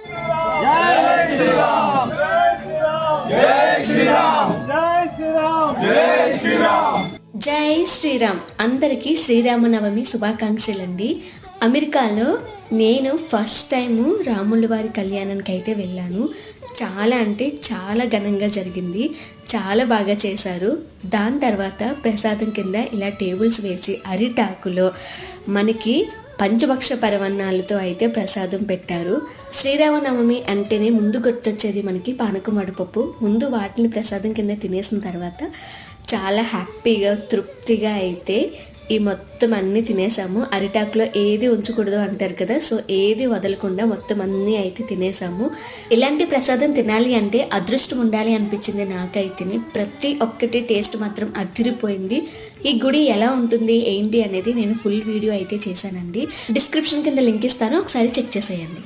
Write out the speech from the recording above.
జై శ్రీరామ్ జై శ్రీరామ్ జై శ్రీరామ్ జై శ్రీరామ్ జై శ్రీరామ్. అందరికీ శ్రీరామనవమి శుభాకాంక్షలండి. అమెరికాలో నేను ఫస్ట్ టైము రాముల వారి కళ్యాణానికి అయితే వెళ్ళాను. చాలా అంటే చాలా ఘనంగా జరిగింది, చాలా బాగా చేశారు. దాని తర్వాత ప్రసాదం కింద ఇలా టేబుల్స్ వేసి అరిటాకులో మనకి పంచభక్ష పరవన్నాలతో అయితే ప్రసాదం పెట్టారు. శ్రీరామనవమి అంటేనే ముందు గుర్తొచ్చేది మనకి పానకం వడపప్పు. ముందు వాటిని ప్రసాదం కింద తినేసిన తర్వాత చాలా హ్యాపీగా తృప్తిగా అయితే ఈ మొత్తం అన్నీ తినేసాము. అరిటాకులో ఏది ఉంచకూడదు అంటారు కదా, సో ఏది వదలకుండా మొత్తం అన్నీ అయితే తినేసాము. ఇలాంటి ప్రసాదం తినాలి అంటే అదృష్టం ఉండాలి అనిపించింది నాకైతేనే. ప్రతి ఒక్కటి టేస్ట్ మాత్రం అదిరిపోయింది. ఈ గుడి ఎలా ఉంటుంది ఏంటి అనేది నేను ఫుల్ వీడియో అయితే చేశానండి. డిస్క్రిప్షన్ కింద లింక్ ఇస్తాను, ఒకసారి చెక్ చేసేయండి.